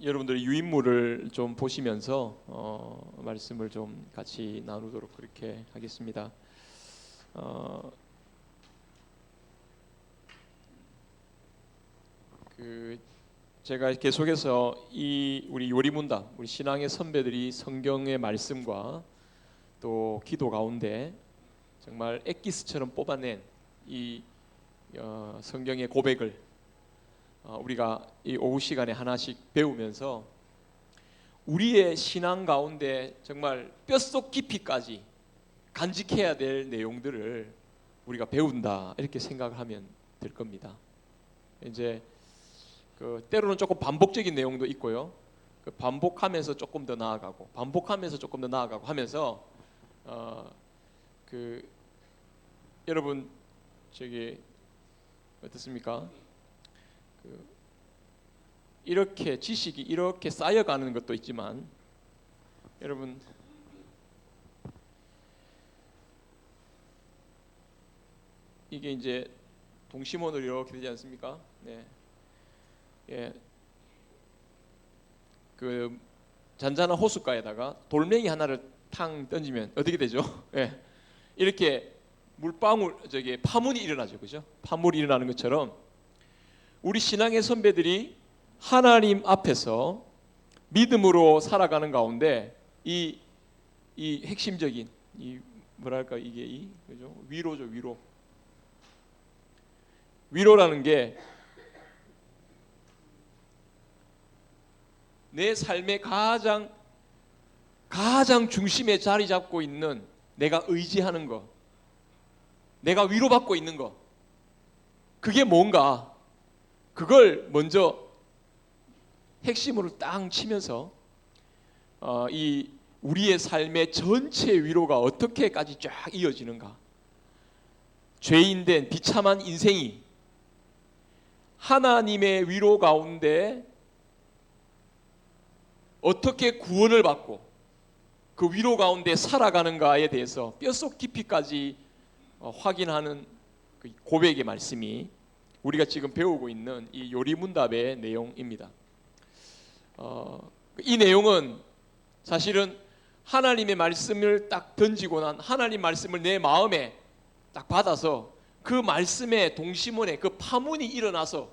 여러분들의 유인물을 좀 보시면서 말씀을 좀 같이 나누도록 그렇게 하겠습니다. 제가 계속해서 우리 요리문답, 우리 신앙의 선배들이 성경의 말씀과 또 기도 가운데 정말 엑기스처럼 뽑아낸 이 성경의 고백을 우리가 이 오후 시간에 하나씩 배우면서 우리의 신앙 가운데 정말 뼛속 깊이까지 간직해야 될 내용들을 우리가 배운다, 이렇게 생각을 하면 될 겁니다. 이제 때로는 조금 반복적인 내용도 있고요. 반복하면서 조금 더 나아가고, 반복하면서 조금 더 나아가고 하면서 여러분 어떻습니까? 이렇게 지식이 이렇게 쌓여가는 것도 있지만, 여러분 이게 이제 동심원으로 이렇게 되지 않습니까? 네. 예. 잔잔한 호숫가에다가 돌멩이 하나를 탕 던지면 어떻게 되죠? 예. 이렇게 파문이 일어나죠, 그죠? 파문이 일어나는 것처럼 우리 신앙의 선배들이 하나님 앞에서 믿음으로 살아가는 가운데 이 핵심적인 그죠? 위로죠, 위로라는 게 내 삶의 가장 중심에 자리 잡고 있는, 내가 의지하는 것, 내가 위로받고 있는 것, 그게 뭔가, 그걸 먼저 핵심으로 딱 치면서 이 우리의 삶의 전체 위로가 어떻게까지 쫙 이어지는가, 죄인된 비참한 인생이 하나님의 위로 가운데 어떻게 구원을 받고 그 위로 가운데 살아가는가에 대해서 뼛속 깊이까지 확인하는 그 고백의 말씀이 우리가 지금 배우고 있는 이 요리문답의 내용입니다. 이 내용은 사실은 하나님의 말씀을 딱 던지고 난, 하나님 말씀을 내 마음에 딱 받아서 그 말씀의 동심원에 그 파문이 일어나서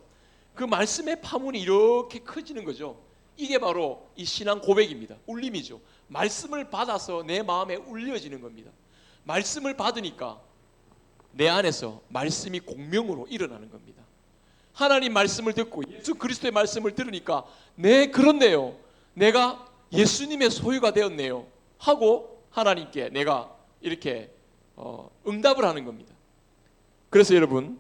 그 말씀의 파문이 이렇게 커지는 거죠. 이게 바로 이 신앙 고백입니다. 울림이죠. 말씀을 받아서 내 마음에 울려지는 겁니다. 말씀을 받으니까 내 안에서 말씀이 공명으로 일어나는 겁니다. 하나님 말씀을 듣고 예수 그리스도의 말씀을 들으니까, 네, 그렇네요, 내가 예수님의 소유가 되었네요 하고 하나님께 내가 이렇게 응답을 하는 겁니다. 그래서 여러분,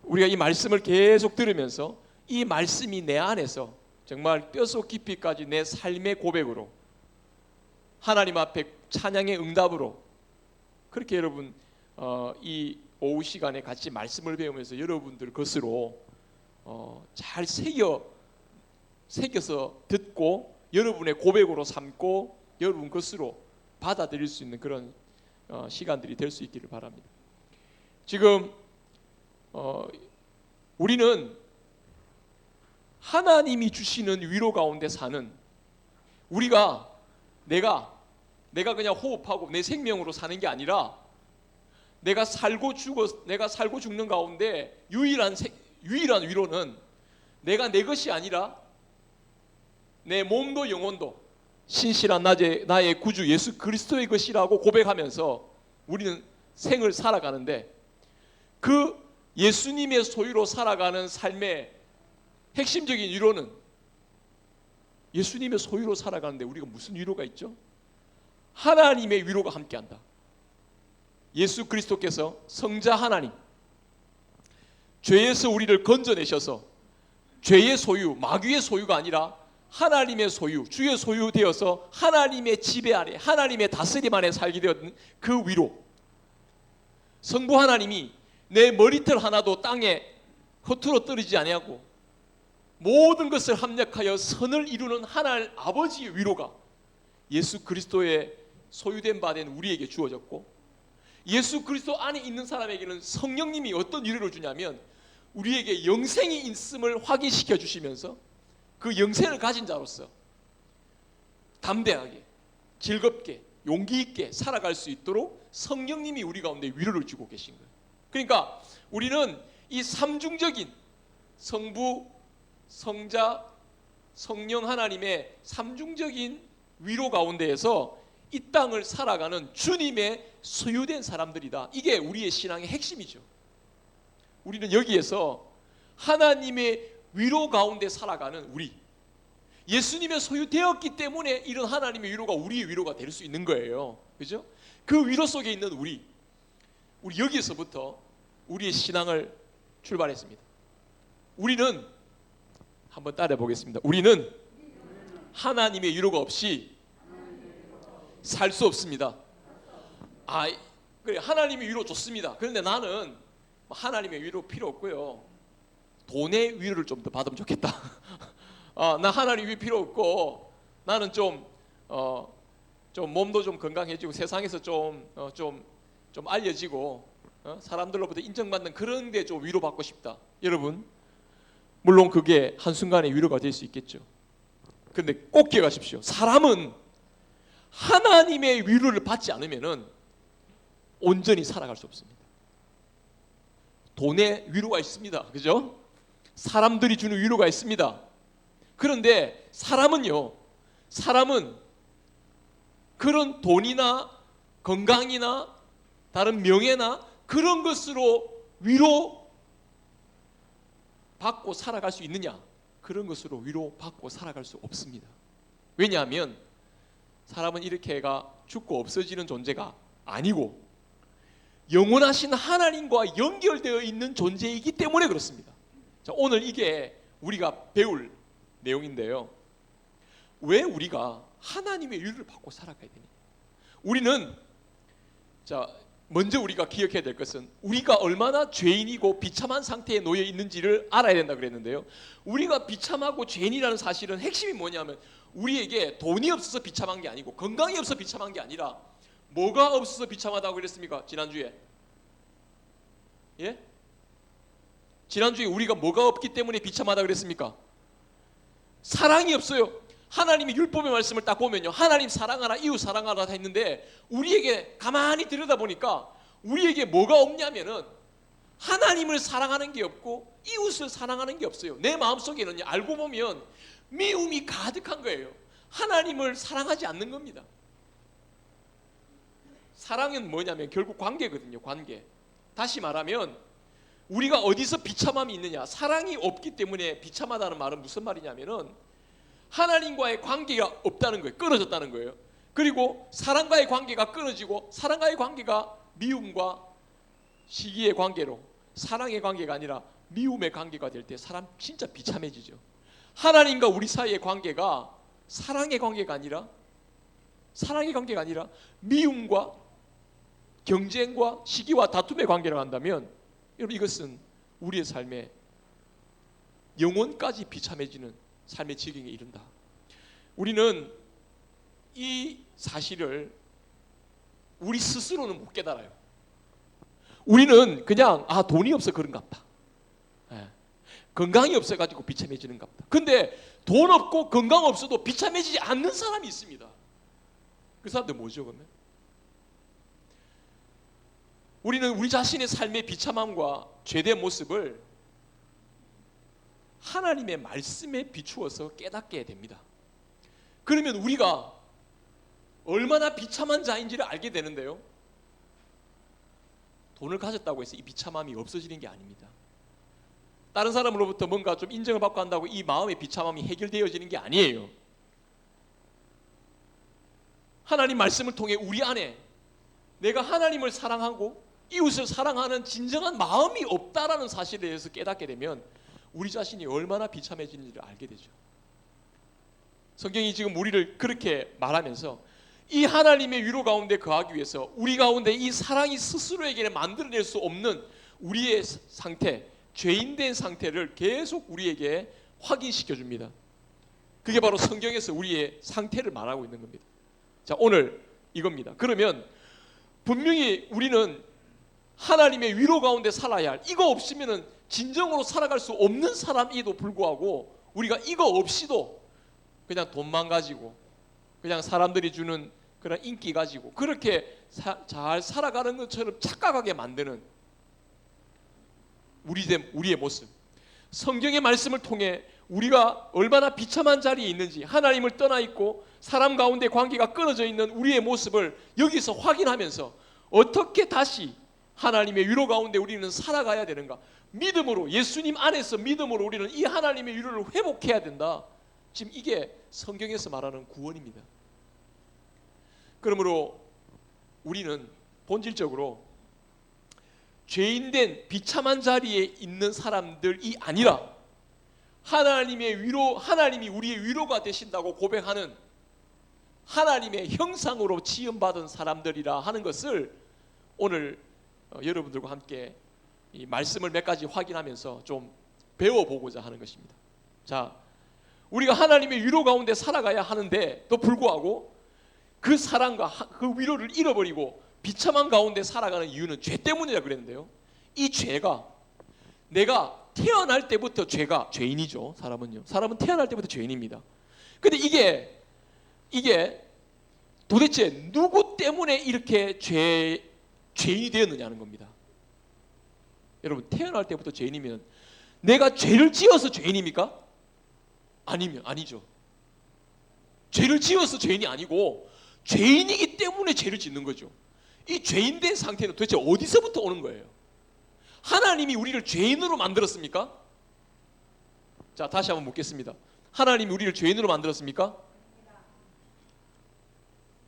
우리가 이 말씀을 계속 들으면서 이 말씀이 내 안에서 정말 뼛속 깊이까지 내 삶의 고백으로, 하나님 앞에 찬양의 응답으로, 그렇게 여러분 이 오후 시간에 같이 말씀을 배우면서 여러분들 것으로 잘 새겨서 듣고 여러분의 고백으로 삼고 여러분 것으로 받아들일 수 있는 그런 시간들이 될 수 있기를 바랍니다. 지금 우리는 하나님이 주시는 위로 가운데 사는, 우리가 내가 그냥 호흡하고 내 생명으로 사는 게 아니라, 내가 살고 죽는 가운데 유일한 위로는 내가 내 것이 아니라 내 몸도 영혼도 신실한 나의 구주 예수 그리스도의 것이라고 고백하면서 우리는 생을 살아가는데, 그 예수님의 소유로 살아가는 삶의 핵심적인 위로는, 예수님의 소유로 살아가는데 우리가 무슨 위로가 있죠? 하나님의 위로가 함께한다. 예수 그리스도께서 성자 하나님, 죄에서 우리를 건져내셔서 죄의 소유, 마귀의 소유가 아니라 하나님의 소유, 주의 소유 되어서 하나님의 지배 아래, 하나님의 다스림 안에 살게 되었던 그 위로, 성부 하나님이 내 머리털 하나도 땅에 허투루 떨어지지 아니하고 모든 것을 합력하여 선을 이루는 하나님 아버지의 위로가 예수 그리스도의 소유된 바 된 우리에게 주어졌고, 예수 그리스도 안에 있는 사람에게는 성령님이 어떤 위로를 주냐면 우리에게 영생이 있음을 확인시켜 주시면서 그 영생을 가진 자로서 담대하게, 즐겁게, 용기 있게 살아갈 수 있도록 성령님이 우리 가운데 위로를 주고 계신 거예요. 그러니까 우리는 이 삼중적인 성부, 성자, 성령 하나님의 삼중적인 위로 가운데에서 이 땅을 살아가는 주님의 소유된 사람들이다. 이게 우리의 신앙의 핵심이죠. 우리는 여기에서 하나님의 위로 가운데 살아가는 우리, 예수님의 소유되었기 때문에 이런 하나님의 위로가 우리의 위로가 될 수 있는 거예요. 그죠? 그 위로 속에 있는 우리 여기에서부터 우리의 신앙을 출발했습니다. 우리는 한번 따라 보겠습니다. 우리는 하나님의 위로가 없이 살 수 없습니다. 그래, 하나님의 위로 좋습니다. 그런데 나는 하나님의 위로 필요 없고요. 돈의 위로를 좀 더 받으면 좋겠다. 나 하나님 위 필요 없고 나는 좀 몸도 좀 건강해지고 세상에서 좀 알려지고 사람들로부터 인정받는 그런 데 좀 위로받고 싶다. 여러분, 물론 그게 한순간에 위로가 될 수 있겠죠. 그런데 꼭 기억하십시오. 사람은 하나님의 위로를 받지 않으면은 온전히 살아갈 수 없습니다. 돈에 위로가 있습니다. 그죠? 사람들이 주는 위로가 있습니다. 그런데 사람은 그런 돈이나 건강이나 다른 명예나 그런 것으로 위로 받고 살아갈 수 있느냐? 그런 것으로 위로 받고 살아갈 수 없습니다. 왜냐하면 사람은 이렇게가 죽고 없어지는 존재가 아니고 영원하신 하나님과 연결되어 있는 존재이기 때문에 그렇습니다. 자, 오늘 이게 우리가 배울 내용인데요. 왜 우리가 하나님의 위로를 받고 살아가야 되냐? 우리는 먼저 우리가 기억해야 될 것은 우리가 얼마나 죄인이고 비참한 상태에 놓여 있는지를 알아야 된다 그랬는데요. 우리가 비참하고 죄인이라는 사실은 핵심이 뭐냐면 우리에게 돈이 없어서 비참한 게 아니고 건강이 없어서 비참한 게 아니라 뭐가 없어서 비참하다고 그랬습니까? 지난주에 지난주에 우리가 뭐가 없기 때문에 비참하다고 그랬습니까? 사랑이 없어요. 하나님의 율법의 말씀을 딱 보면요, 하나님 사랑하라, 이웃 사랑하라 다 했는데 우리에게 가만히 들여다보니까 우리에게 뭐가 없냐면은 하나님을 사랑하는 게 없고 이웃을 사랑하는 게 없어요. 내 마음속에는 알고 보면 미움이 가득한 거예요. 하나님을 사랑하지 않는 겁니다. 사랑은 뭐냐면 결국 관계거든요. 관계. 다시 말하면 우리가 어디서 비참함이 있느냐, 사랑이 없기 때문에 비참하다는 말은 무슨 말이냐면은 하나님과의 관계가 없다는 거예요. 끊어졌다는 거예요. 그리고 사랑과의 관계가 끊어지고 사랑과의 관계가 미움과 시기의 관계로, 사랑의 관계가 아니라 미움의 관계가 될 때 사람 진짜 비참해지죠. 하나님과 우리 사이의 관계가 사랑의 관계가 아니라 미움과 경쟁과 시기와 다툼의 관계로 한다면 여러분, 이것은 우리의 삶에 영혼까지 비참해지는 삶의 지경에 이른다. 우리는 이 사실을 우리 스스로는 못 깨달아요. 우리는 그냥 돈이 없어 그런가 보다, 건강이 없어가지고 비참해지는가 보다. 근데 돈 없고 건강 없어도 비참해지지 않는 사람이 있습니다. 그 사람들 뭐죠 그러면? 우리는 우리 자신의 삶의 비참함과 죄된 모습을 하나님의 말씀에 비추어서 깨닫게 됩니다. 그러면 우리가 얼마나 비참한 자인지를 알게 되는데요, 돈을 가졌다고 해서 이 비참함이 없어지는 게 아닙니다. 다른 사람으로부터 뭔가 좀 인정을 받고 한다고 이 마음의 비참함이 해결되어지는 게 아니에요. 하나님 말씀을 통해 우리 안에 내가 하나님을 사랑하고 이웃을 사랑하는 진정한 마음이 없다라는 사실에 대해서 깨닫게 되면 우리 자신이 얼마나 비참해지는지를 알게 되죠. 성경이 지금 우리를 그렇게 말하면서 이 하나님의 위로 가운데 거하기 위해서 우리 가운데 이 사랑이 스스로에게는 만들어낼 수 없는 우리의 상태, 죄인된 상태를 계속 우리에게 확인시켜 줍니다. 그게 바로 성경에서 우리의 상태를 말하고 있는 겁니다. 자, 오늘 이겁니다. 그러면 분명히 우리는 하나님의 위로 가운데 살아야 할, 이거 없으면은 진정으로 살아갈 수 없는 사람에도 불구하고 우리가 이거 없이도 그냥 돈만 가지고 그냥 사람들이 주는 그런 인기 가지고 그렇게 잘 살아가는 것처럼 착각하게 만드는 우리의 모습. 성경의 말씀을 통해 우리가 얼마나 비참한 자리에 있는지, 하나님을 떠나 있고 사람 가운데 관계가 끊어져 있는 우리의 모습을 여기서 확인하면서 어떻게 다시 하나님의 위로 가운데 우리는 살아가야 되는가. 믿음으로, 예수님 안에서 믿음으로 우리는 이 하나님의 위로를 회복해야 된다. 지금 이게 성경에서 말하는 구원입니다. 그러므로 우리는 본질적으로 죄인된 비참한 자리에 있는 사람들이 아니라 하나님의 위로, 하나님이 우리의 위로가 되신다고 고백하는 하나님의 형상으로 지음받은 사람들이라 하는 것을 오늘 여러분들과 함께 이 말씀을 몇 가지 확인하면서 좀 배워보고자 하는 것입니다. 자, 우리가 하나님의 위로 가운데 살아가야 하는데 또 불구하고 그 사랑과 그 위로를 잃어버리고 비참한 가운데 살아가는 이유는 죄 때문이라 그랬는데요. 이 죄가 내가 태어날 때부터 죄인이죠. 사람은 태어날 때부터 죄인입니다. 근데 이게 도대체 누구 때문에 이렇게 죄인이 되었느냐는 겁니다. 여러분, 태어날 때부터 죄인이면 내가 죄를 지어서 죄인입니까? 아니죠. 죄를 지어서 죄인이 아니고 죄인이기 때문에 죄를 짓는 거죠. 이 죄인된 상태는 도대체 어디서부터 오는 거예요? 하나님이 우리를 죄인으로 만들었습니까? 자, 다시 한번 묻겠습니다. 하나님이 우리를 죄인으로 만들었습니까?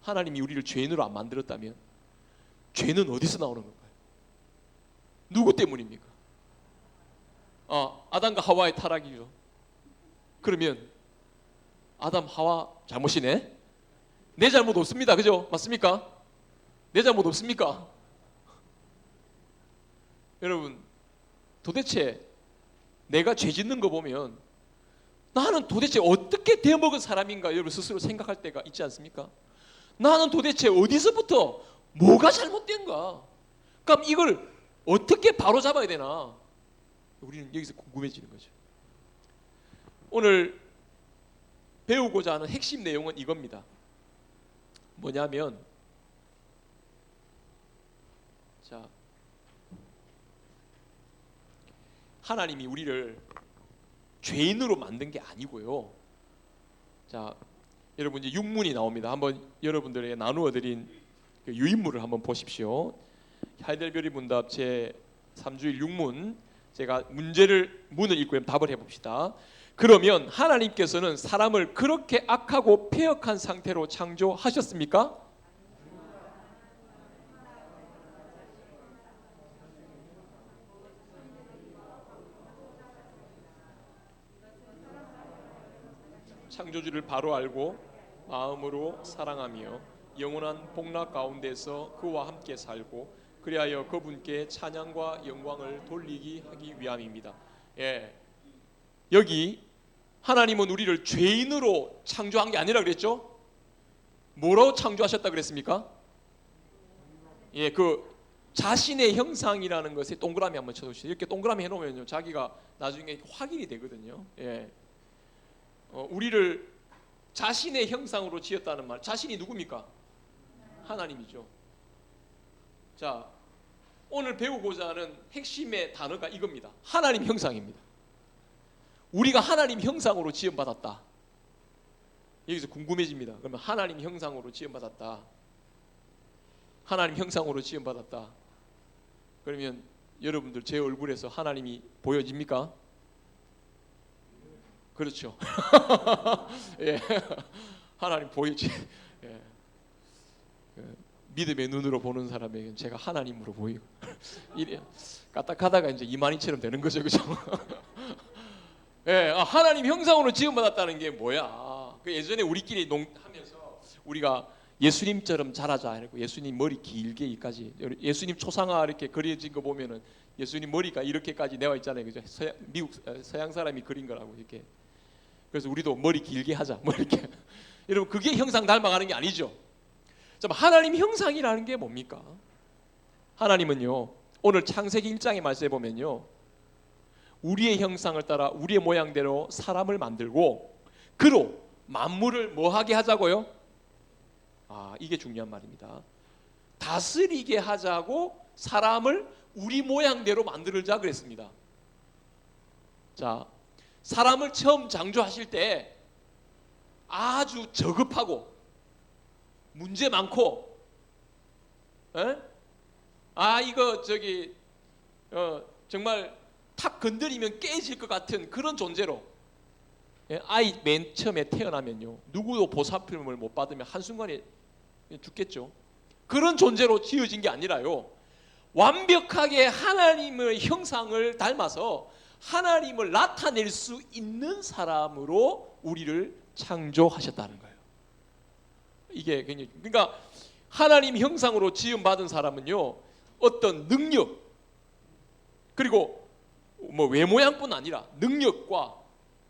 하나님이 우리를 죄인으로 안 만들었다면 죄는 어디서 나오는 건가요? 누구 때문입니까? 아담과 하와의 타락이죠. 그러면 아담 하와 잘못이네? 내 잘못 없습니다. 그죠? 맞습니까? 내 잘못 없습니까? 여러분, 도대체 내가 죄 짓는 거 보면 나는 도대체 어떻게 되어먹은 사람인가 여러분 스스로 생각할 때가 있지 않습니까? 나는 도대체 어디서부터 뭐가 잘못된가? 그럼 이걸 어떻게 바로잡아야 되나? 우리는 여기서 궁금해지는 거죠. 오늘 배우고자 하는 핵심 내용은 이겁니다. 뭐냐면, 자, 하나님이 우리를 죄인으로 만든 게 아니고요. 자, 여러분 이제 육문이 나옵니다. 한번 여러분들에게 나누어 드린 그 유인물을 한번 보십시오. 하이델베리 문답 제 3주일 육문, 제가 문을 읽고 답을 해봅시다. 그러면 하나님께서는 사람을 그렇게 악하고 패역한 상태로 창조하셨습니까? 창조주를 바로 알고 마음으로 사랑하며 영원한 복락 가운데서 그와 함께 살고 그리하여 그분께 찬양과 영광을 돌리기 하기 위함입니다. 예, 여기 하나님은 우리를 죄인으로 창조한 게 아니라 그랬죠? 뭐로 창조하셨다 그랬습니까? 예, 그 자신의 형상이라는 것에 동그라미 한번 쳐주시죠. 이렇게 동그라미 해놓으면요, 자기가 나중에 확인이 되거든요. 예, 우리를 자신의 형상으로 지었다는 말, 자신이 누굽니까? 하나님이죠. 자, 오늘 배우고자 하는 핵심의 단어가 이겁니다. 하나님 형상입니다. 우리가 하나님 형상으로 지음받았다. 여기서 궁금해집니다. 그러면 하나님 형상으로 지음받았다. 하나님 형상으로 지음받았다. 그러면 여러분들 제 얼굴에서 하나님이 보여집니까? 그렇죠. 예, 하나님 보이지. 예. 믿음의 눈으로 보는 사람에게는 제가 하나님으로 보이고 이래 까딱하다가 이제 이만희처럼 되는 거죠, 그죠? 예, 하나님 형상으로 지음받았다는 게 뭐야? 그 예전에 우리끼리 하면서 우리가 예수님처럼 자라자 이러고 예수님 머리 길게 이까지, 예수님 초상화 이렇게 그려진 거 보면은 예수님 머리가 이렇게까지 내와 있잖아요, 그죠? 미국 서양 사람이 그린 거라고 이렇게. 그래서 우리도 머리 길게 하자, 뭐 이렇게. 여러분, 그게 형상 닮아가는 게 아니죠. 자, 하나님 형상이라는 게 뭡니까? 하나님은요, 오늘 창세기 1장의 말씀에 보면요, 우리의 형상을 따라 우리의 모양대로 사람을 만들고 그로 만물을 뭐하게 하자고요? 이게 중요한 말입니다. 다스리게 하자고 사람을 우리 모양대로 만들자 그랬습니다. 자, 사람을 처음 창조하실 때 아주 저급하고 문제 많고, 이거 정말 탁 건드리면 깨질 것 같은 그런 존재로, 아이 맨 처음에 태어나면요 누구도 보살핌을 못 받으면 한순간에 죽겠죠. 그런 존재로 지어진 게 아니라요, 완벽하게 하나님의 형상을 닮아서 하나님을 나타낼 수 있는 사람으로 우리를 창조하셨다는 거예요. 이게 굉장히, 그러니까 하나님 형상으로 지음받은 사람은요 어떤 능력, 그리고 뭐 외모양뿐 아니라 능력과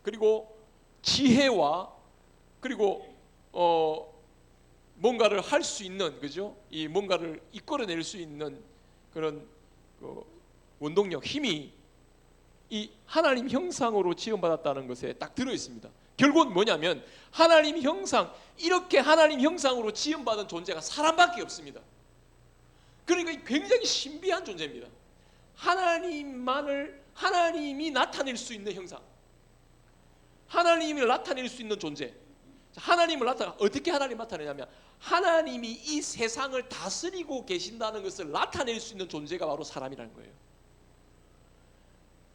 그리고 지혜와 그리고 뭔가를 할 수 있는, 그죠? 이 뭔가를 이끌어낼 수 있는 그런 원동력, 힘이 이 하나님 형상으로 지음받았다는 것에 딱 들어 있습니다. 결국은 뭐냐면 하나님 형상, 이렇게 하나님 형상으로 지음받은 존재가 사람밖에 없습니다. 그러니까 굉장히 신비한 존재입니다. 하나님이 나타낼 수 있는 형상, 하나님을 나타낼 수 있는 존재. 어떻게 하나님 나타내냐면 하나님이 이 세상을 다스리고 계신다는 것을 나타낼 수 있는 존재가 바로 사람이라는 거예요.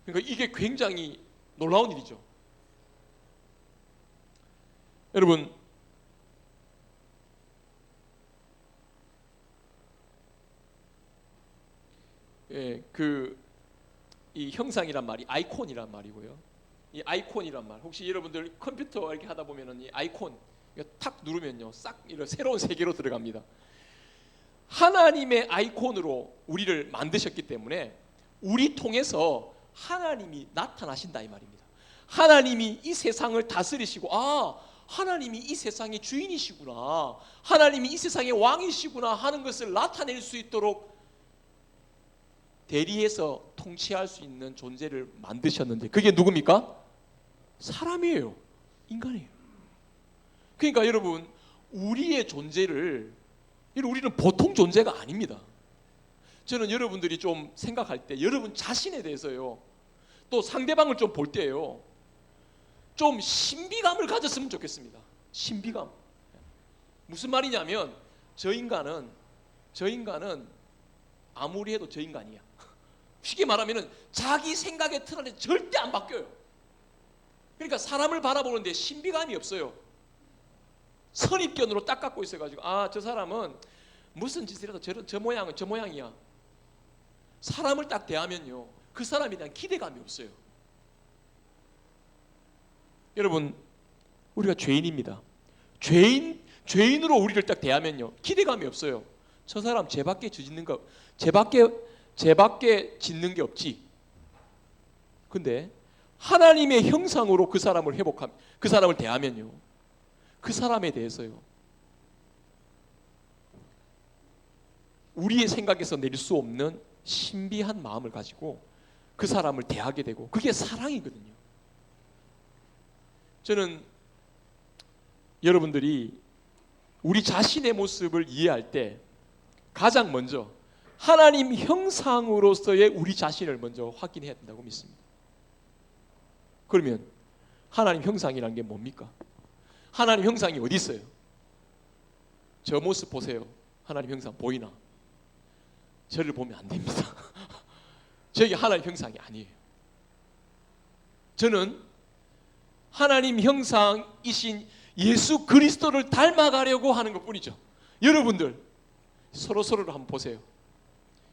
그러니까 이게 굉장히 놀라운 일이죠. 여러분, 이 형상이란 말이 아이콘이란 말이고요. 이 아이콘이란 말, 혹시 여러분들 컴퓨터 이렇게 하다 보면은 이 아이콘 이거 탁 누르면요 싹 이런 새로운 세계로 들어갑니다. 하나님의 아이콘으로 우리를 만드셨기 때문에 우리 통해서 하나님이 나타나신다 이 말입니다. 하나님이 이 세상을 다스리시고, 하나님이 이 세상의 주인이시구나, 하나님이 이 세상의 왕이시구나 하는 것을 나타낼 수 있도록 대리해서 통치할 수 있는 존재를 만드셨는데, 그게 누굽니까? 사람이에요. 인간이에요. 그러니까 여러분, 우리의 존재를, 우리는 보통 존재가 아닙니다. 저는 여러분들이 좀 생각할 때 여러분 자신에 대해서요, 또 상대방을 좀 볼 때요, 좀 신비감을 가졌으면 좋겠습니다. 신비감. 무슨 말이냐면 저 인간은 아무리 해도 저 인간이야. 쉽게 말하면 자기 생각의 틀 안에 절대 안 바뀌어요. 그러니까 사람을 바라보는데 신비감이 없어요. 선입견으로 딱 갖고 있어가지고 저 사람은 무슨 짓을 해도 저 모양은 저 모양이야. 사람을 딱 대하면요 그 사람에 대한 기대감이 없어요. 여러분, 우리가 죄인입니다. 죄인으로 우리를 딱 대하면요 기대감이 없어요. 저 사람 죄밖에 짓는 게 없지. 근데 하나님의 형상으로 그 사람을 그 사람을 대하면요 그 사람에 대해서요 우리의 생각에서 낼 수 없는 신비한 마음을 가지고 그 사람을 대하게 되고, 그게 사랑이거든요. 저는 여러분들이 우리 자신의 모습을 이해할 때 가장 먼저 하나님 형상으로서의 우리 자신을 먼저 확인해야 된다고 믿습니다. 그러면 하나님 형상이란 게 뭡니까? 하나님 형상이 어디 있어요? 저 모습 보세요. 하나님 형상 보이나? 저를 보면 안 됩니다. 저게 하나님 형상이 아니에요. 저는 하나님 형상이신 예수 그리스도를 닮아가려고 하는 것뿐이죠. 여러분들 서로를 한번 보세요.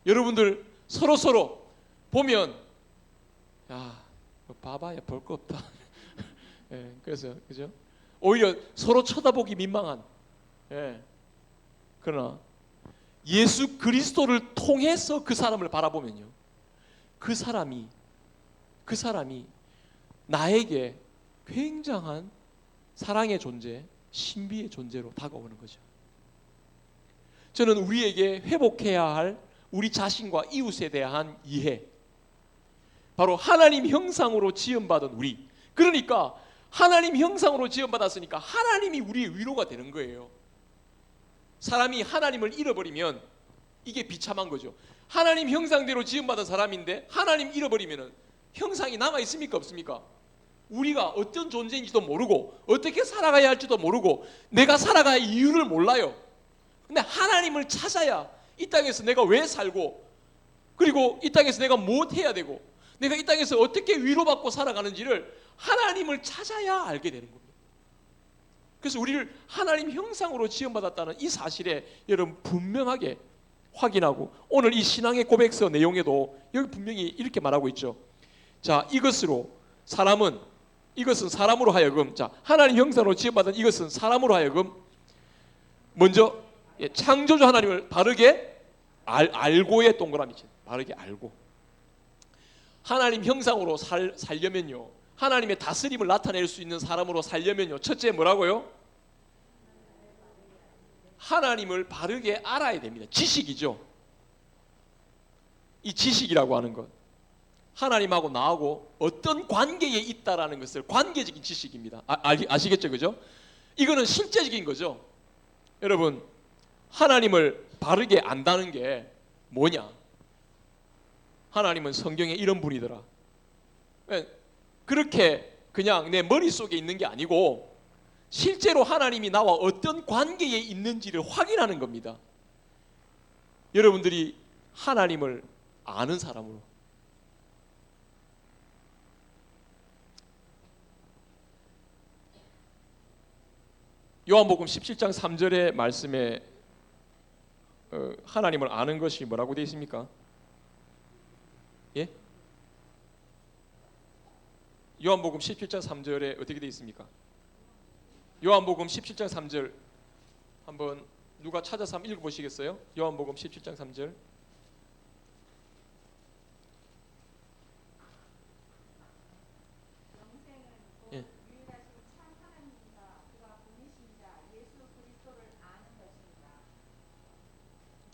여러분들 서로 보면 봐봐야 볼 거 없다. 그래서 그죠? 오히려 서로 쳐다보기 민망한. 그러나 예수 그리스도를 통해서 그 사람을 바라보면요, 그 사람이 나에게 굉장한 사랑의 존재, 신비의 존재로 다가오는 거죠. 저는 우리에게 회복해야 할 우리 자신과 이웃에 대한 이해, 바로 하나님 형상으로 지음받은 우리. 그러니까 하나님 형상으로 지음받았으니까 하나님이 우리의 위로가 되는 거예요. 사람이 하나님을 잃어버리면 이게 비참한 거죠. 하나님 형상대로 지음받은 사람인데 하나님 잃어버리면 형상이 남아있습니까 없습니까? 우리가 어떤 존재인지도 모르고 어떻게 살아가야 할지도 모르고 내가 살아가야 할 이유를 몰라요. 근데 하나님을 찾아야 이 땅에서 내가 왜 살고, 그리고 이 땅에서 내가 뭐 해야 되고, 내가 이 땅에서 어떻게 위로받고 살아가는지를 하나님을 찾아야 알게 되는 겁니다. 그래서 우리를 하나님 형상으로 지음받았다는 이 사실에 여러분 분명하게 확인하고, 오늘 이 신앙의 고백서 내용에도 여기 분명히 이렇게 말하고 있죠. 자, 이것은 사람으로 하여금, 자, 하나님 형상으로 지음받은 이것은 사람으로 하여금 먼저 창조주 하나님을 바르게 알고의 동그라미죠. 바르게 알고. 하나님 형상으로 살려면요, 하나님의 다스림을 나타낼 수 있는 사람으로 살려면요, 첫째 뭐라고요? 하나님을 바르게 알아야 됩니다. 지식이죠. 이 지식이라고 하는 것, 하나님하고 나하고 어떤 관계에 있다라는 것을, 관계적인 지식입니다. 아시겠죠? 그죠? 이거는 실제적인 거죠. 여러분, 하나님을 바르게 안다는 게 뭐냐? 하나님은 성경에 이런 분이더라. 그렇게 그냥 내 머릿속에 있는 게 아니고 실제로 하나님이 나와 어떤 관계에 있는지를 확인하는 겁니다. 여러분들이 하나님을 아는 사람으로, 요한복음 17장 3절의 말씀에 하나님을 아는 것이 뭐라고 되어 있습니까? 예? 요한복음 17장 3절에 어떻게 되어 있습니까? 요한복음 17장 3절 한번 누가 찾아서 한번 읽어보시겠어요? 요한복음 17장 3절. 예.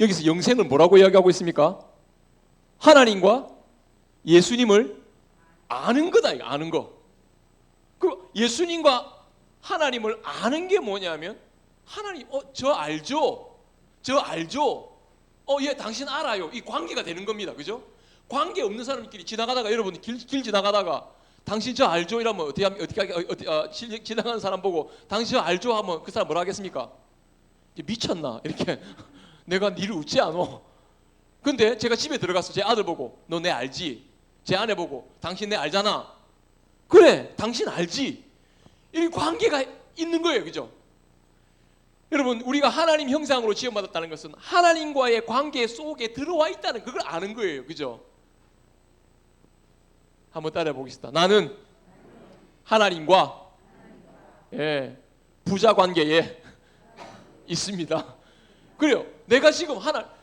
여기서 영생을 뭐라고 이야기하고 있습니까? 하나님과 예수님을 아는 거다. 아는 거. 그 예수님과 하나님을 아는 게 뭐냐면, 하나님, 저 알죠? 저 알죠? 예, 당신 알아요. 이 관계가 되는 겁니다. 그죠? 관계 없는 사람끼리 지나가다가, 여러분 길 지나가다가 당신 저 알죠? 이러면 어떻게 지나가는 사람 보고 당신 저 알죠? 하면 그 사람 뭐라 하겠습니까? 미쳤나? 이렇게 내가 니를 웃지 않어. 근데 제가 집에 들어가서 제 아들 보고 너 내 알지? 제 아내 보고 당신 내 알잖아. 그래, 당신 알지? 이 관계가 있는 거예요. 그죠? 여러분, 우리가 하나님 형상으로 지음받았다는 것은 하나님과의 관계 속에 들어와 있다는 그걸 아는 거예요. 그죠? 한번 따라해 보겠습니다. 나는 하나님과 부자 관계에 있습니다. 그래요. 내가 지금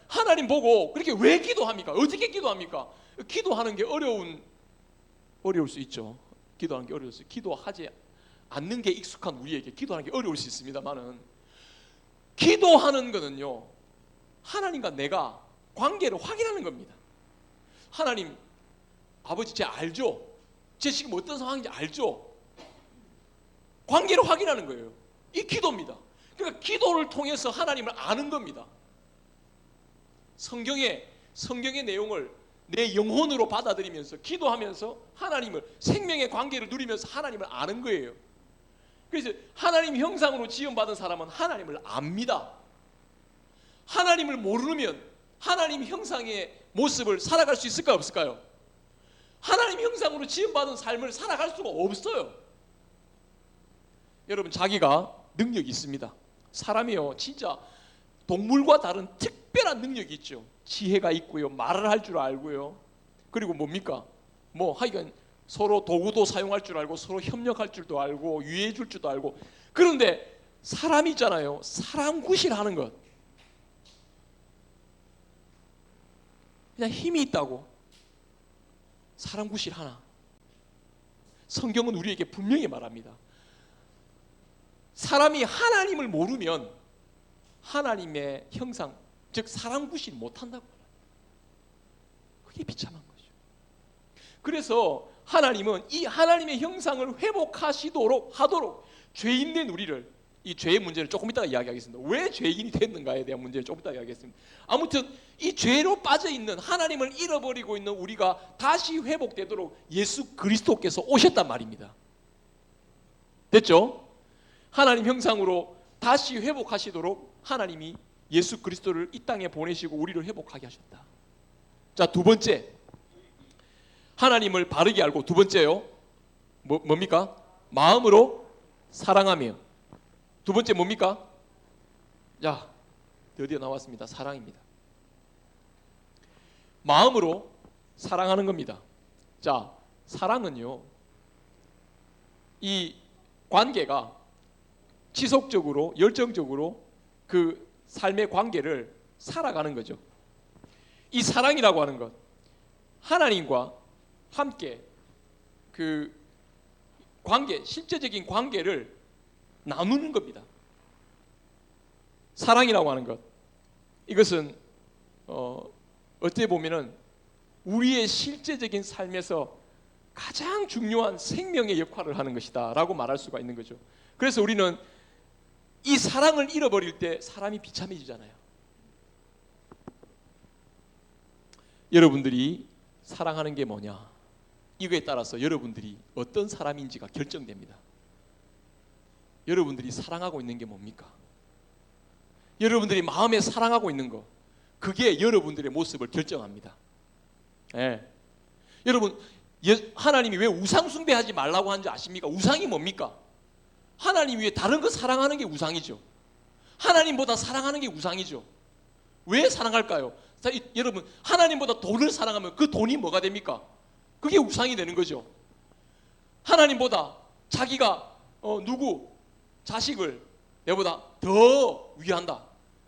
하나님 보고 그렇게 왜 기도합니까? 어떻게 기도합니까? 기도하는 게 어려울 수 있죠. 기도하는 게 어려울 수 있어요. 기도하지 않는 게 익숙한 우리에게 기도하는 게 어려울 수 있습니다만은, 기도하는 거는요, 하나님과 내가 관계를 확인하는 겁니다. 하나님, 아버지 제 알죠? 제 지금 어떤 상황인지 알죠? 관계를 확인하는 거예요. 이 기도입니다. 그러니까 기도를 통해서 하나님을 아는 겁니다. 성경의 내용을 내 영혼으로 받아들이면서 기도하면서 하나님을, 생명의 관계를 누리면서 하나님을 아는 거예요. 그래서 하나님 형상으로 지음받은 사람은 하나님을 압니다. 하나님을 모르면 하나님 형상의 모습을 살아갈 수 있을까요? 없을까요? 하나님 형상으로 지음받은 삶을 살아갈 수가 없어요. 여러분, 자기가 능력이 있습니다. 사람이요, 진짜 동물과 다른 특별한 능력이 있죠. 지혜가 있고요, 말을 할 줄 알고요, 그리고 뭡니까? 하여간 서로 도구도 사용할 줄 알고 서로 협력할 줄도 알고 유해해 줄 줄도 알고. 그런데 사람이 있잖아요, 사람 구실하는 것, 그냥 힘이 있다고 사람 구실하나? 성경은 우리에게 분명히 말합니다. 사람이 하나님을 모르면 하나님의 형상, 즉 사람 구실 못한다고 말합니다. 그게 비참한 거죠. 그래서 하나님은 이 하나님의 형상을 하도록 죄인된 우리를, 이 죄의 문제를 조금 이따가 이야기하겠습니다. 왜 죄인이 됐는가에 대한 문제를 조금 이따가 이야기하겠습니다. 아무튼 이 죄로 빠져있는, 하나님을 잃어버리고 있는 우리가 다시 회복되도록 예수 그리스도께서 오셨단 말입니다. 됐죠? 하나님 형상으로 다시 회복하시도록 하나님이 예수 그리스도를 이 땅에 보내시고 우리를 회복하게 하셨다. 자, 두 번째, 하나님을 바르게 알고, 두 번째요, 뭡니까? 마음으로 사랑하며. 두 번째 뭡니까? 자, 드디어 나왔습니다. 사랑입니다. 마음으로 사랑하는 겁니다. 자, 사랑은요, 이 관계가 지속적으로 열정적으로 그 삶의 관계를 살아가는 거죠. 이 사랑이라고 하는 것, 하나님과 함께 그 관계, 실제적인 관계를 나누는 겁니다. 사랑이라고 하는 것, 이것은 어떻게 보면은 우리의 실제적인 삶에서 가장 중요한 생명의 역할을 하는 것이다 라고 말할 수가 있는 거죠. 그래서 우리는 이 사랑을 잃어버릴 때 사람이 비참해지잖아요. 여러분들이 사랑하는 게 뭐냐, 이거에 따라서 여러분들이 어떤 사람인지가 결정됩니다. 여러분들이 사랑하고 있는 게 뭡니까? 여러분들이 마음에 사랑하고 있는 거, 그게 여러분들의 모습을 결정합니다. 예. 여러분, 하나님이 왜 우상 숭배하지 말라고 하는지 아십니까? 우상이 뭡니까? 하나님 위에 다른 거 사랑하는 게 우상이죠. 하나님보다 사랑하는 게 우상이죠. 왜 사랑할까요? 자, 여러분, 하나님보다 돈을 사랑하면 그 돈이 뭐가 됩니까? 그게 우상이 되는 거죠. 하나님보다 자기가 자식을 내보다 더 위한다,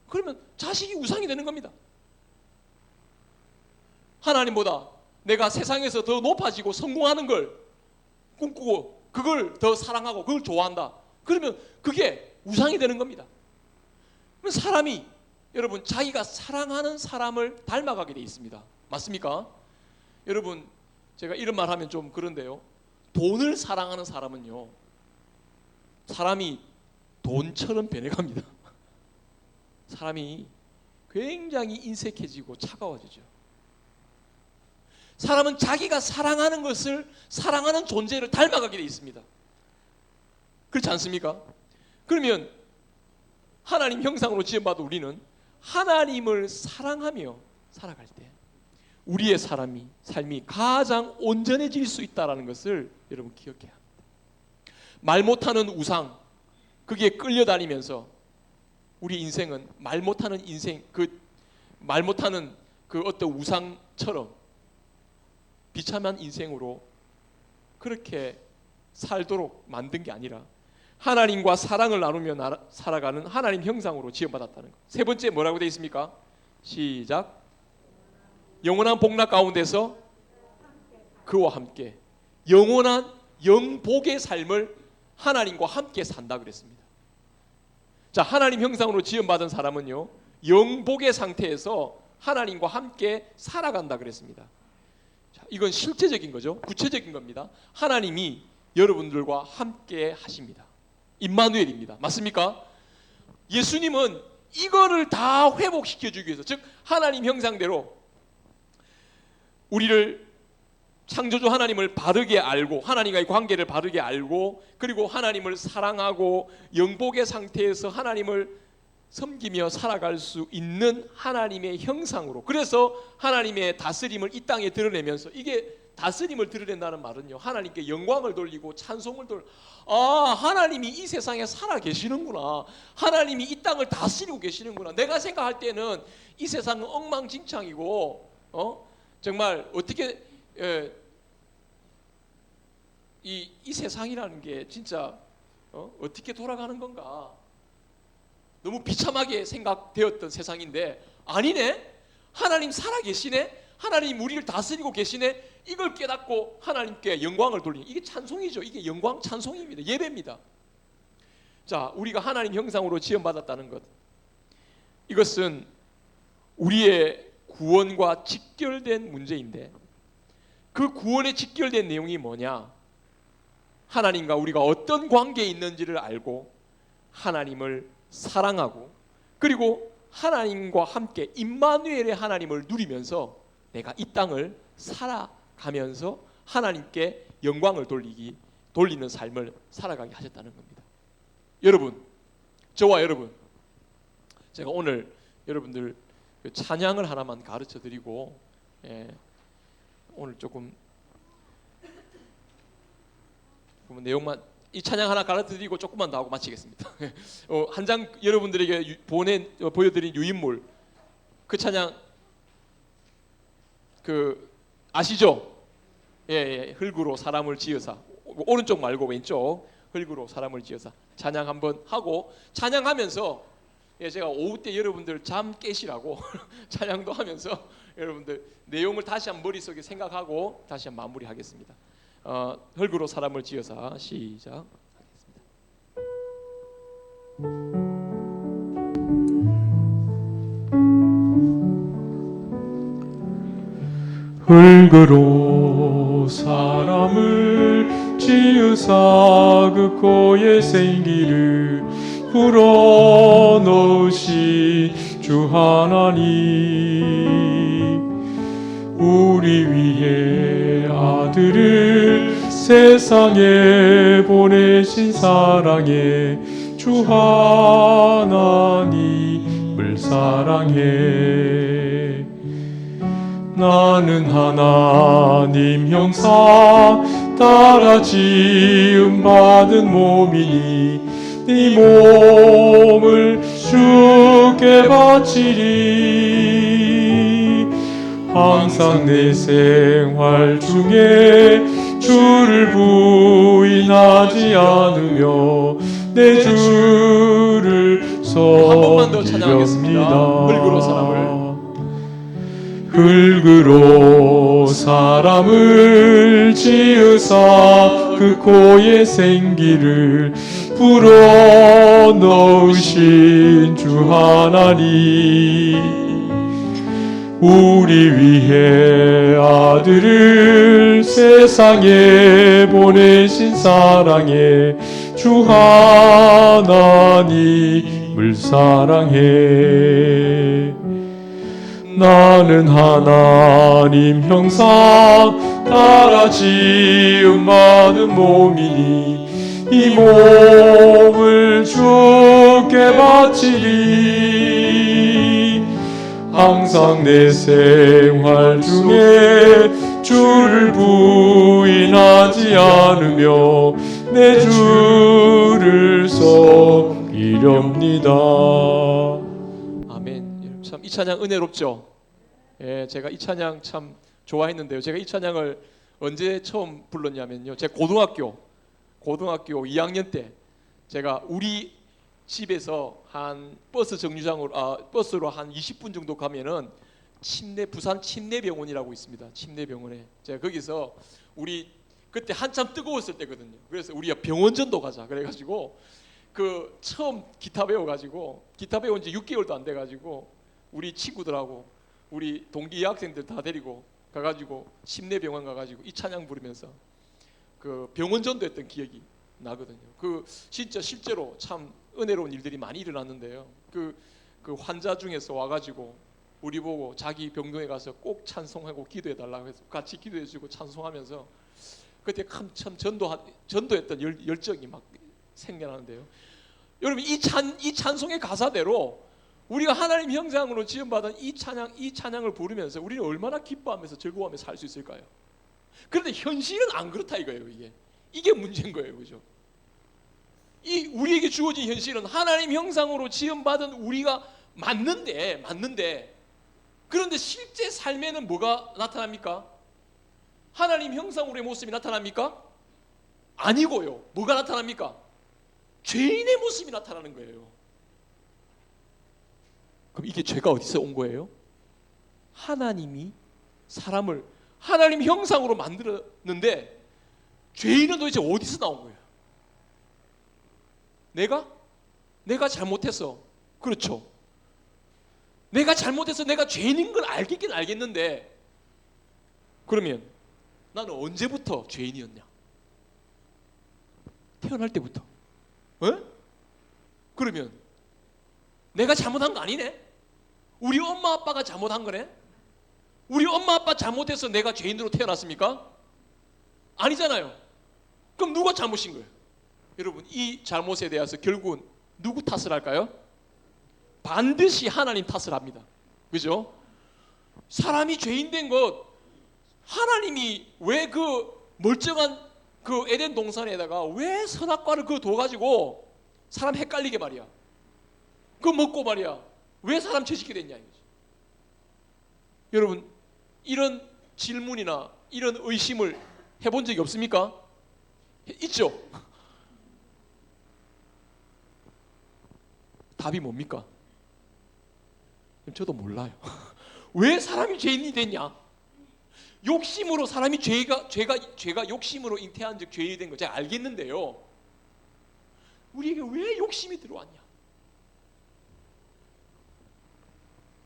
그러면 자식이 우상이 되는 겁니다. 하나님보다 내가 세상에서 더 높아지고 성공하는 걸 꿈꾸고 그걸 더 사랑하고 그걸 좋아한다, 그러면 그게 우상이 되는 겁니다. 그럼 사람이, 여러분, 자기가 사랑하는 사람을 닮아가게 돼 있습니다. 맞습니까? 여러분, 제가 이런 말 하면 좀 그런데요, 돈을 사랑하는 사람은요, 사람이 돈처럼 변해갑니다. 사람이 굉장히 인색해지고 차가워지죠. 사람은 자기가 사랑하는 것을, 사랑하는 존재를 닮아가게 돼 있습니다. 그렇지 않습니까? 그러면 하나님 형상으로 지음받은 우리는 하나님을 사랑하며 살아갈 때 우리의 삶이 가장 온전해질 수 있다는 것을 여러분 기억해야 합니다. 말 못하는 우상, 그게 끌려다니면서 우리 인생은 말 못하는 인생, 말 못하는 그 어떤 우상처럼 비참한 인생으로 그렇게 살도록 만든 게 아니라 하나님과 사랑을 나누며 살아가는 하나님 형상으로 지음받았다는 것. 세 번째 뭐라고 되어 있습니까? 시작. 영원한 복락 가운데서 그와 함께, 영원한 영복의 삶을 하나님과 함께 산다 그랬습니다. 자, 하나님 형상으로 지음받은 사람은요, 영복의 상태에서 하나님과 함께 살아간다 그랬습니다. 자, 이건 실제적인 거죠. 구체적인 겁니다. 하나님이 여러분들과 함께 하십니다. 임마누엘입니다. 맞습니까? 예수님은 이거를 다 회복시켜주기 위해서, 즉 하나님 형상대로 우리를, 창조주 하나님을 바르게 알고, 하나님과의 관계를 바르게 알고, 그리고 하나님을 사랑하고 영복의 상태에서 하나님을 섬기며 살아갈 수 있는 하나님의 형상으로, 그래서 하나님의 다스림을 이 땅에 드러내면서, 이게 다스림을 드러낸다는 말은요, 하나님께 영광을 돌리고 찬송을 하나님이 이 세상에 살아 계시는구나, 하나님이 이 땅을 다스리고 계시는구나. 내가 생각할 때는 이 세상은 엉망진창이고 정말 어떻게 이 세상이라는 게 진짜 어떻게 돌아가는 건가, 너무 비참하게 생각되었던 세상인데, 아니네, 하나님 살아계시네, 하나님 우리를 다스리고 계시네, 이걸 깨닫고 하나님께 영광을 돌리는, 이게 찬송이죠. 이게 영광 찬송입니다. 예배입니다. 자, 우리가 하나님 형상으로 지음받았다는 것, 이것은 우리의 구원과 직결된 문제인데, 그 구원에 직결된 내용이 뭐냐? 하나님과 우리가 어떤 관계에 있는지를 알고 하나님을 사랑하고, 그리고 하나님과 함께 임마누엘의 하나님을 누리면서 내가 이 땅을 살아가면서 하나님께 영광을 돌리는 삶을 살아가게 하셨다는 겁니다. 여러분, 저와 여러분, 제가 오늘 여러분들 찬양을 하나만 가르쳐 드리고, 오늘 조금 내용만, 이 찬양 하나 가르쳐 드리고 조금만 더 하고 마치겠습니다. 한 장 여러분들에게 보여드린 유인물, 그 찬양 아시죠? 흙으로 사람을 지으사, 오른쪽 말고 왼쪽, 흙으로 사람을 지으사 찬양 한번 하고, 찬양하면서 제가 오후 때 여러분들 잠 깨시라고 찬양도 하면서 여러분들 내용을 다시 한번 머릿속에 생각하고 다시 한번 마무리하겠습니다. 흙으로 사람을 지어사, 시작. 흙으로 사람을 지으사 그 코에 생기를 불어넣으신 주 하나님, 우리 위해 아들을 세상에 보내신 사랑해 주 하나님을 사랑해. 나는 하나님 형상 따라 지음 받은 몸이니 네 몸을 주께 바치리. 항상 내 생활 중에 주를 부인하지 않으며 내 주를 한 번만 더 찬양하겠습니다. 흙으로 사람을 지으사 그 코에 생기를 불어넣으신 주 하나님, 우리 위해 아들을 세상에 보내신 사랑해 주 하나님을 사랑해. 나는 하나님 형상 따라 지음 받은 몸이니 이 몸을 주께 바치리. 항상 내 생활 중에 주를 부인하지 않으며 내 주를 섬기렵니다. 아멘. 참 이 찬양 은혜롭죠? 제가 이 찬양 참 좋아했는데요. 제가 이 찬양을 언제 처음 불렀냐면요, 제 고등학교 2학년 때 제가 우리 집에서 한 버스로 한 20분 정도 가면은 부산 침례병원이라고 있습니다. 침례병원에 제가 거기서 우리 그때 한참 뜨거웠을 때거든요. 그래서 우리가 병원전도 가자 그래가지고 처음 기타 배운 지 6개월도 안 돼가지고 우리 친구들하고 우리 동기 여학생들 다 데리고 가가지고 침례병원 가가지고 이 찬양 부르면서 병원전도 했던 기억이 나거든요. 진짜 실제로 참 은혜로운 일들이 많이 일어났는데요. 그 환자 중에서 와가지고 우리 보고 자기 병동에 가서 꼭 찬송하고 기도해 달라고 해서 같이 기도해주고 찬송하면서 그때 참 전도했던 열정이 막 생겨나는데요. 여러분 이 찬송의 가사대로 우리가 하나님 형상으로 지음받은 이 찬양을 부르면서 우리는 얼마나 기뻐하면서 즐거워하며 살 수 있을까요? 그런데 현실은 안 그렇다 이거예요. 이게 문제인 거예요, 그죠? 우리에게 주어진 현실은 하나님 형상으로 지음받은 우리가 맞는데 그런데 실제 삶에는 뭐가 나타납니까? 하나님 형상으로의 모습이 나타납니까? 아니고요. 뭐가 나타납니까? 죄인의 모습이 나타나는 거예요. 그럼 이게 죄가 어디서 온 거예요? 하나님이 사람을 하나님 형상으로 만들었는데 죄인은 도대체 어디서 나온 거예요? 내가 잘못했어. 그렇죠. 내가 잘못해서 내가 죄인인 걸 알겠긴 알겠는데, 그러면 나는 언제부터 죄인이었냐? 태어날 때부터. 어? 그러면 내가 잘못한 거 아니네? 우리 엄마 아빠가 잘못한 거네? 우리 엄마 아빠 잘못해서 내가 죄인으로 태어났습니까? 아니잖아요. 그럼 누가 잘못인 거예요? 여러분, 이 잘못에 대해서 결국은 누구 탓을 할까요? 반드시 하나님 탓을 합니다. 그죠? 사람이 죄인 된 것, 하나님이 왜 그 멀쩡한 그 에덴 동산에다가 왜 선악과를 그 둬가지고 사람 헷갈리게 말이야. 그거 먹고 말이야. 왜 사람 죄짓게 됐냐 이거지. 여러분, 이런 질문이나 이런 의심을 해본 적이 없습니까? 있죠? 답이 뭡니까? 저도 몰라요. 왜 사람이 죄인이 됐냐? 욕심으로 사람이 죄가 욕심으로 잉태한 즉 죄인이 된 거 제가 알겠는데요. 우리에게 왜 욕심이 들어왔냐?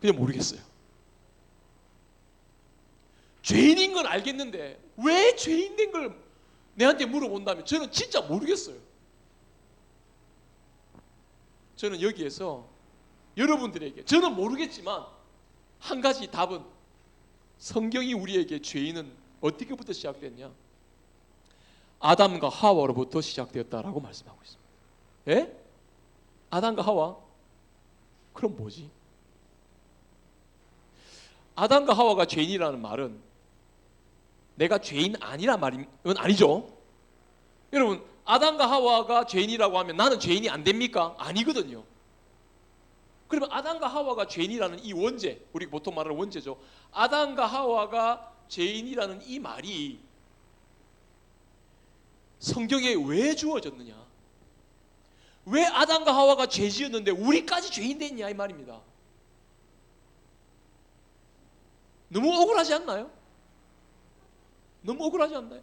그냥 모르겠어요. 죄인인 건 알겠는데 왜 죄인 된 걸 내한테 물어본다면 저는 진짜 모르겠어요. 저는 여기에서 여러분들에게, 저는 모르겠지만 한 가지 답은, 성경이 우리에게 죄인은 어떻게부터 시작됐냐? 아담과 하와로부터 시작되었다라고 말씀하고 있습니다. 예? 아담과 하와? 그럼 뭐지? 아담과 하와가 죄인이라는 말은 내가 죄인 아니란 말은 아니죠. 여러분, 아담과 하와가 죄인이라고 하면 나는 죄인이 안 됩니까? 아니거든요. 그러면 아담과 하와가 죄인이라는 이 원죄, 우리 보통 말하는 원죄죠. 아담과 하와가 죄인이라는 이 말이 성경에 왜 주어졌느냐? 왜 아담과 하와가 죄 지었는데 우리까지 죄인 됐냐 이 말입니다. 너무 억울하지 않나요? 너무 억울하지 않나요?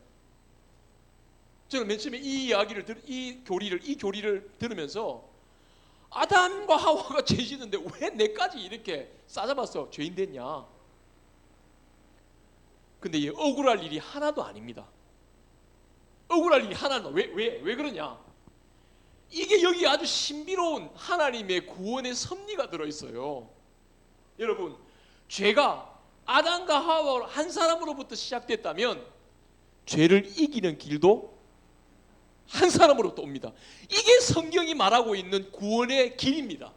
저는 맨 처음에 이 교리를 들으면서 아담과 하와가 죄 지는데 왜 내까지 이렇게 싸잡아서 죄인 됐냐? 근데 이 억울할 일이 하나도 아닙니다. 억울할 일이 하나는 왜 그러냐? 이게 여기 아주 신비로운 하나님의 구원의 섭리가 들어있어요. 여러분, 죄가 아담과 하와 한 사람으로부터 시작됐다면 죄를 이기는 길도 한 사람으로부터 옵니다. 이게 성경이 말하고 있는 구원의 길입니다.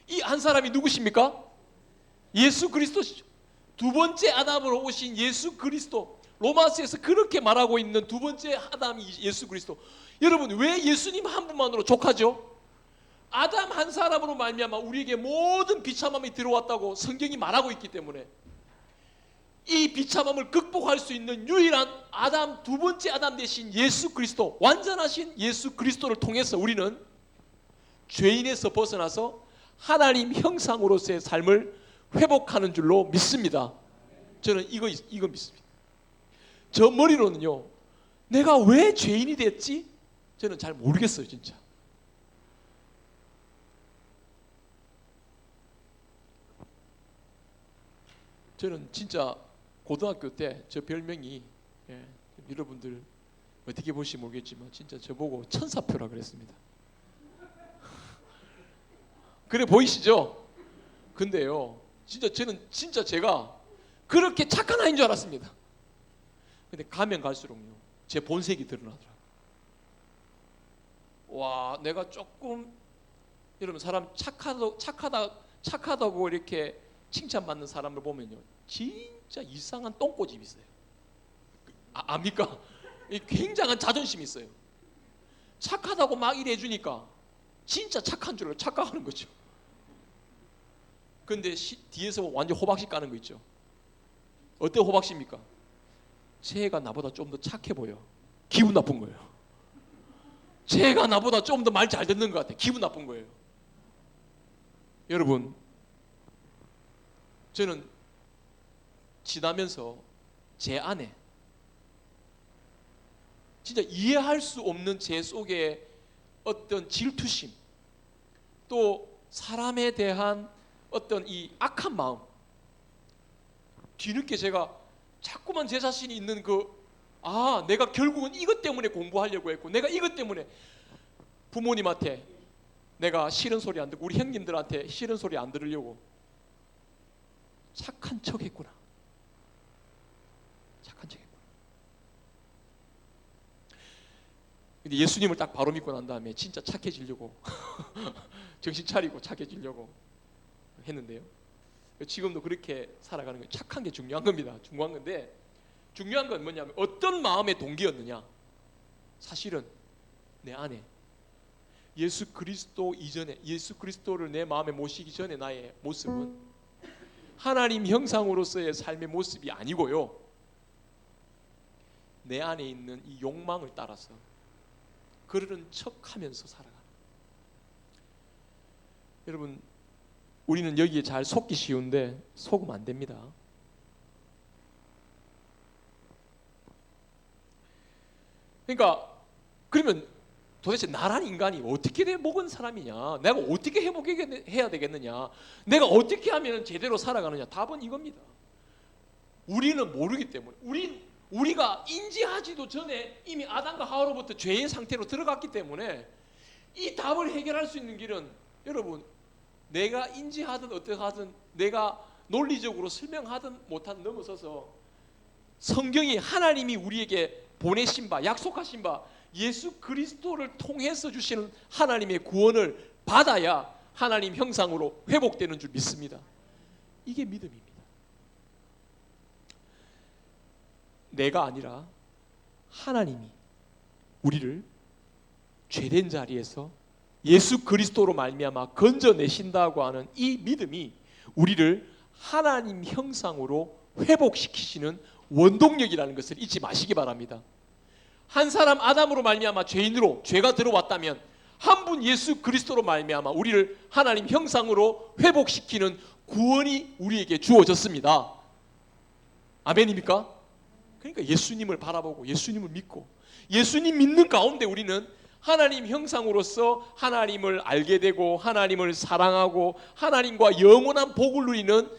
이 한 사람이 누구십니까? 예수 그리스도시죠. 두 번째 아담으로 오신 예수 그리스도. 로마서에서 그렇게 말하고 있는 두 번째 아담이 예수 그리스도. 여러분, 왜 예수님 한 분만으로 족하죠? 아담 한 사람으로 말미암아 우리에게 모든 비참함이 들어왔다고 성경이 말하고 있기 때문에 이 비참함을 극복할 수 있는 유일한 아담, 두 번째 아담 대신 예수 그리스도, 완전하신 예수 그리스도를 통해서 우리는 죄인에서 벗어나서 하나님 형상으로서의 삶을 회복하는 줄로 믿습니다. 저는 이거 믿습니다. 저 머리로는요, 내가 왜 죄인이 됐지? 저는 잘 모르겠어요, 진짜. 저는 진짜 고등학교 때 저 별명이, 여러분들 어떻게 보실지 모르겠지만 진짜 저보고 천사표라 그랬습니다. 그래 보이시죠? 근데요, 저는 진짜 제가 그렇게 착한 아이인 줄 알았습니다. 근데 가면 갈수록요, 제 본색이 드러나더라고요. 와, 내가 조금, 여러분, 사람 착하다고 이렇게 칭찬받는 사람을 보면요, 진짜 이상한 똥꼬집이 있어요. 압니까? 굉장한 자존심이 있어요. 착하다고 막 이래주니까 진짜 착한 줄 착각하는 거죠. 근데 뒤에서 완전 호박씨 까는 거 있죠. 어떤 호박씨입니까? 쟤가 나보다 좀 더 착해 보여. 기분 나쁜 거예요. 쟤가 나보다 좀 더 말 잘 듣는 것 같아. 기분 나쁜 거예요. 여러분, 저는 지나면서 제 안에 진짜 이해할 수 없는 제 속에 어떤 질투심, 또 사람에 대한 어떤 이 악한 마음, 뒤늦게 제가 자꾸만 제 자신이 있는 내가 결국은 이것 때문에 공부하려고 했고, 내가 이것 때문에 부모님한테 내가 싫은 소리 안 듣고, 우리 형님들한테 싫은 소리 안 들으려고 착한 척 했구나. 착한 척 했구나. 근데 예수님을 딱 바로 믿고 난 다음에 진짜 착해지려고 정신 차리고 착해지려고 했는데요. 지금도 그렇게 살아가는 게 착한 게 중요한 겁니다. 중요한 건데, 중요한 건 뭐냐면 어떤 마음의 동기였느냐. 사실은 내 안에 예수 그리스도 이전에, 예수 그리스도를 내 마음에 모시기 전에 나의 모습은 하나님 형상으로서의 삶의 모습이 아니고요, 내 안에 있는 이 욕망을 따라서 그러는 척하면서 살아가는. 여러분, 우리는 여기에 잘 속기 쉬운데 속으면 안 됩니다. 그러니까 그러면 도대체 나란 인간이 어떻게 돼 먹은 사람이냐? 내가 어떻게 해야 되겠느냐? 내가 어떻게 하면 제대로 살아가느냐? 답은 이겁니다. 우리는 모르기 때문에, 우리가 인지하지도 전에 이미 아담과 하와로부터 죄의 상태로 들어갔기 때문에 이 답을 해결할 수 있는 길은, 여러분, 내가 인지하든 어떻게 하든, 내가 논리적으로 설명하든 못하든 넘어서서 성경이 하나님이 우리에게 보내신 바, 약속하신 바 예수 그리스도를 통해서 주시는 하나님의 구원을 받아야 하나님 형상으로 회복되는 줄 믿습니다. 이게 믿음입니다. 내가 아니라 하나님이 우리를 죄된 자리에서 예수 그리스도로 말미암아 건져내신다고 하는 이 믿음이 우리를 하나님 형상으로 회복시키시는 원동력이라는 것을 잊지 마시기 바랍니다. 한 사람 아담으로 말미암아 죄인으로 죄가 들어왔다면 한 분 예수 그리스도로 말미암아 우리를 하나님 형상으로 회복시키는 구원이 우리에게 주어졌습니다. 아멘입니까? 그러니까 예수님을 바라보고 예수님을 믿고 예수님 믿는 가운데 우리는 하나님 형상으로서 하나님을 알게 되고 하나님을 사랑하고 하나님과 영원한 복을 누리는,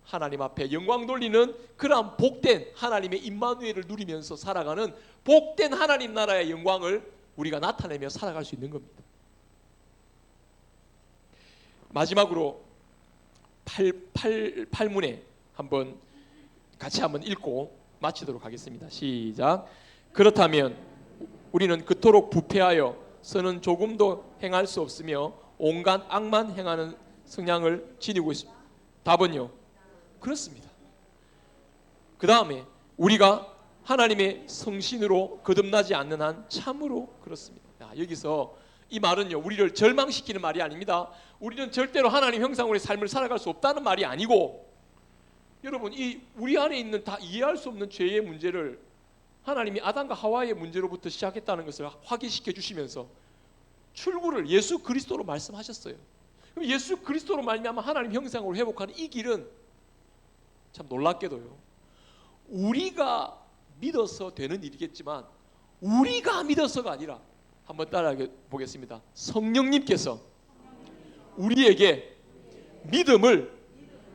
하나님 앞에 영광 돌리는 그러한 복된 하나님의 임마누엘을 누리면서 살아가는 복된 하나님 나라의 영광을 우리가 나타내며 살아갈 수 있는 겁니다. 마지막으로 8문에 같이 한번 읽고 마치도록 하겠습니다. 시작. 그렇다면 우리는 그토록 부패하여서는 조금도 행할 수 없으며 온갖 악만 행하는 성향을 지니고 있습니다. 답은요, 그렇습니다. 그 다음에 우리가 하나님의 성신으로 거듭나지 않는 한 참으로 그렇습니다. 여기서 이 말은요, 우리를 절망시키는 말이 아닙니다. 우리는 절대로 하나님 형상으로의 삶을 살아갈 수 없다는 말이 아니고, 여러분, 이 우리 안에 있는 다 이해할 수 없는 죄의 문제를 하나님이 아담과 하와의 문제로부터 시작했다는 것을 확인시켜 주시면서 출구를 예수 그리스도로 말씀하셨어요. 그럼 예수 그리스도로 말미암아 하나님 형상으로 회복하는 이 길은 참 놀랍게도요, 우리가 믿어서 되는 일이겠지만 우리가 믿어서가 아니라, 한번 따라해 보겠습니다. 성령님께서 우리에게 믿음을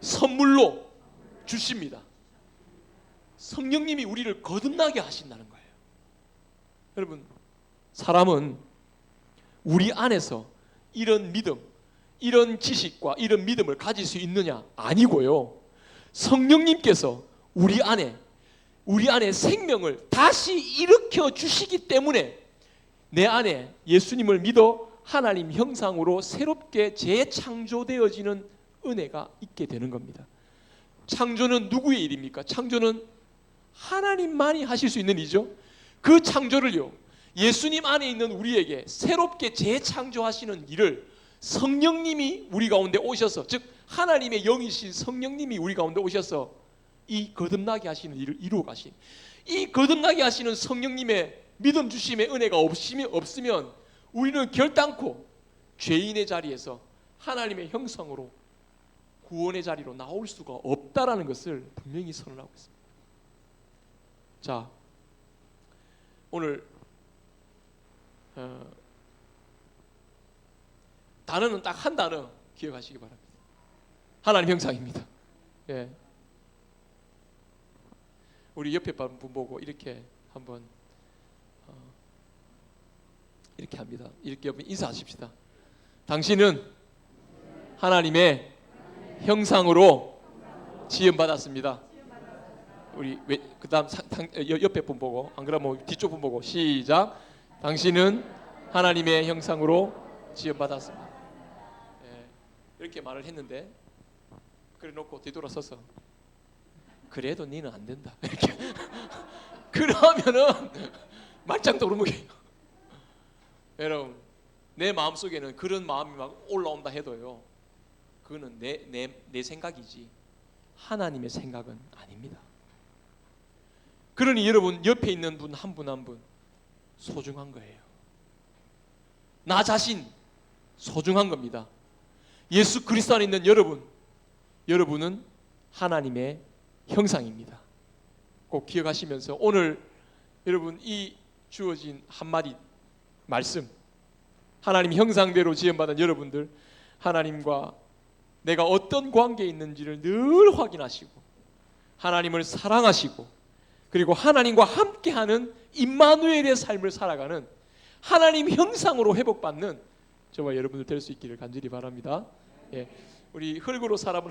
선물로 주십니다. 성령님이 우리를 거듭나게 하신다는 거예요. 여러분, 사람은 우리 안에서 이런 믿음, 이런 지식과 이런 믿음을 가질 수 있느냐? 아니고요, 성령님께서 우리 안에 생명을 다시 일으켜 주시기 때문에 내 안에 예수님을 믿어 하나님 형상으로 새롭게 재창조되어지는 은혜가 있게 되는 겁니다. 창조는 누구의 일입니까? 창조는 하나님만이 하실 수 있는 일이죠. 그 창조를요, 예수님 안에 있는 우리에게 새롭게 재창조하시는 일을 성령님이 우리 가운데 오셔서, 즉 하나님의 영이신 성령님이 우리 가운데 오셔서 이 거듭나게 하시는 일을 이루어 가신, 이 거듭나게 하시는 성령님의 믿음 주심의 은혜가 없으면 우리는 결단코 죄인의 자리에서 하나님의 형상으로 구원의 자리로 나올 수가 없다라는 것을 분명히 선언하고 있습니다. 자, 오늘 단어는 딱 한 단어 기억하시기 바랍니다. 하나님 형상입니다. 예. 우리 옆에 분 보고 이렇게 한번 이렇게 합니다. 이렇게 여러분 인사하십시다. 당신은 하나님의 형상으로 지음받았습니다. 우리 그다음 옆에 분 보고, 안 그러면 뒤쪽 분 보고 시작. 당신은 하나님의 형상으로 지음받았습니다. 예, 이렇게 말을 했는데 그래놓고 뒤돌아서서 그래도 니는 안 된다 이렇게 그러면은 말짱 도루묵이에요. 여러분, 내 마음속에는 그런 마음이 막 올라온다 해도요, 그거는 내 생각이지 하나님의 생각은 아닙니다. 그러니 여러분, 옆에 있는 분 한 분 한 분 소중한 거예요. 나 자신 소중한 겁니다. 예수 그리스도 안에 있는 여러분은 하나님의 형상입니다. 꼭 기억하시면서 오늘 여러분 이 주어진 한마디 말씀, 하나님 형상대로 지음받은 여러분들, 하나님과 내가 어떤 관계에 있는지를 늘 확인하시고 하나님을 사랑하시고 그리고 하나님과 함께하는 임마누엘의 삶을 살아가는 하나님 형상으로 회복받는 저와 여러분들 될 수 있기를 간절히 바랍니다. 예, 우리 흙으로 사람을